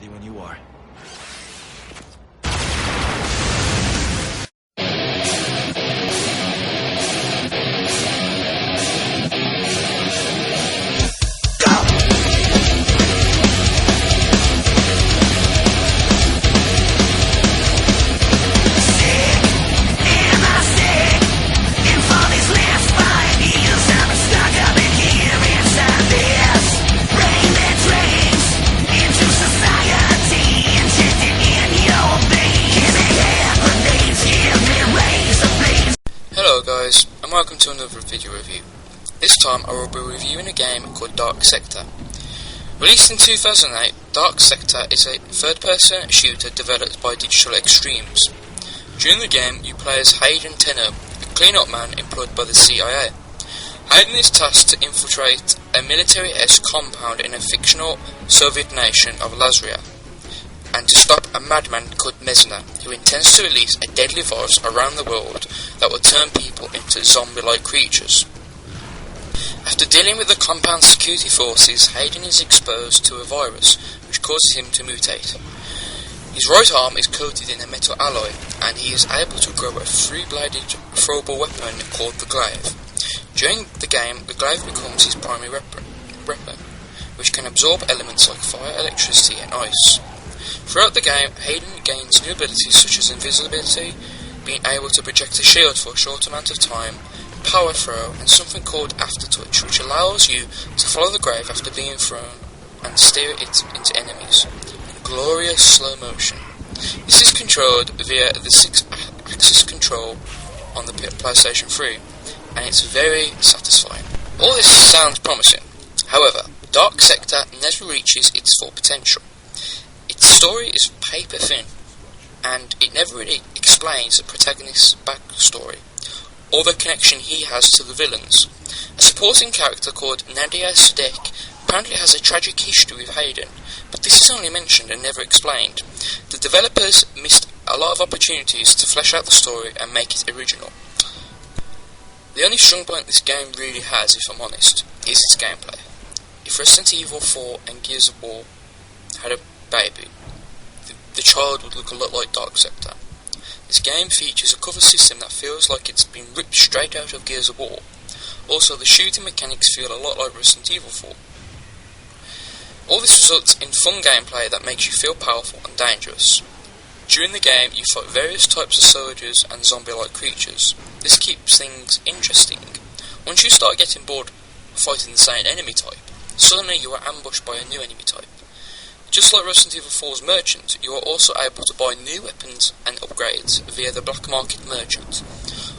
Ready when you are. Hello guys, and welcome to another video review. This time I will be reviewing a game called Dark Sector. Released in 2008, Dark Sector is a third-person shooter developed by Digital Extremes. During the game, you play as Hayden Tenno, a clean-up man employed by the CIA. Hayden is tasked to infiltrate a military-esque compound in a fictional Soviet nation of Lazria, and to stop a madman called Mesner, who intends to release a deadly virus around the world that will turn people into zombie-like creatures. After dealing with the compound's security forces, Hayden is exposed to a virus, which causes him to mutate. His right arm is coated in a metal alloy, and he is able to grow a three-bladed throwable weapon called the Glaive. During the game, the Glaive becomes his primary weapon, which can absorb elements like fire, electricity, and ice. Throughout the game, Hayden gains new abilities such as invisibility, being able to project a shield for a short amount of time, power throw, and something called aftertouch, which allows you to follow the Glaive after being thrown and steer it into enemies in glorious slow motion. This is controlled via the 6-axis control on the PlayStation 3, and it's very satisfying. All this sounds promising. However, Dark Sector never reaches its full potential. Its story is paper thin, and it never really explains the protagonist's backstory, or the connection he has to the villains. A supporting character called Nadia Sadek apparently has a tragic history with Hayden, but this is only mentioned and never explained. The developers missed a lot of opportunities to flesh out the story and make it original. The only strong point this game really has, if I'm honest, is its gameplay. If Resident Evil 4 and Gears of War had a baby, the child would look a lot like Dark Sector. This game features a cover system that feels like it's been ripped straight out of Gears of War. Also, the shooting mechanics feel a lot like Resident Evil 4. All this results in fun gameplay that makes you feel powerful and dangerous. During the game, you fight various types of soldiers and zombie-like creatures. This keeps things interesting. Once you start getting bored fighting the same enemy type, suddenly you are ambushed by a new enemy type. Just like Resident Evil 4's Merchant, you are also able to buy new weapons and upgrades via the Black Market Merchant.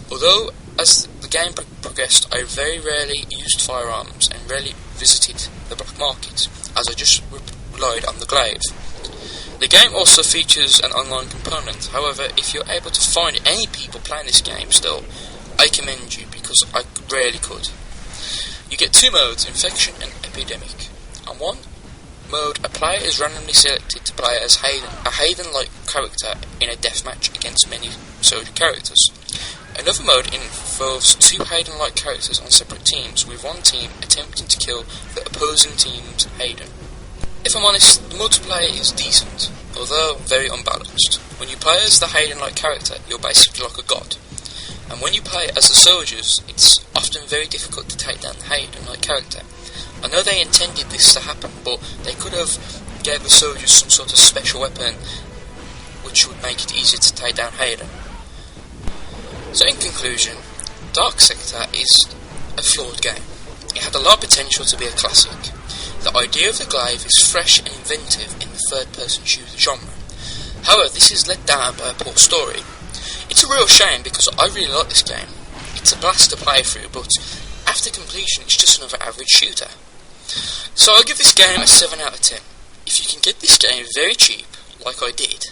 Although, as the game progressed, I very rarely used firearms and rarely visited the Black Market, as I just relied on the Glaive. The game also features an online component. However, if you're able to find any people playing this game still, I commend you, because I rarely could. You get two modes, Infection and Epidemic. On one mode, a player is randomly selected to play as a Hayden-like character in a deathmatch against many soldier characters. Another mode involves two Hayden-like characters on separate teams, with one team attempting to kill the opposing team's Hayden. If I'm honest, the multiplayer is decent, although very unbalanced. When you play as the Hayden-like character, you're basically like a god. And when you play as the soldiers, it's often very difficult to take down the Hayden-like character. I know they intended this to happen, but they could have gave the soldiers some sort of special weapon which would make it easier to take down Hayden. So in conclusion, Dark Sector is a flawed game. It had a lot of potential to be a classic. The idea of the Glaive is fresh and inventive in the third-person shooter genre. However, this is let down by a poor story. It's a real shame, because I really like this game. It's a blast to play through, but after completion it's just another average shooter. So I'll give this game a 7 out of 10. If you can get this game very cheap, like I did,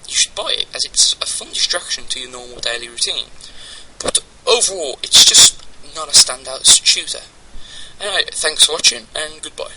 you should buy it, as it's a fun distraction to your normal daily routine. But overall, it's just not a standout shooter. Anyway, thanks for watching, and goodbye.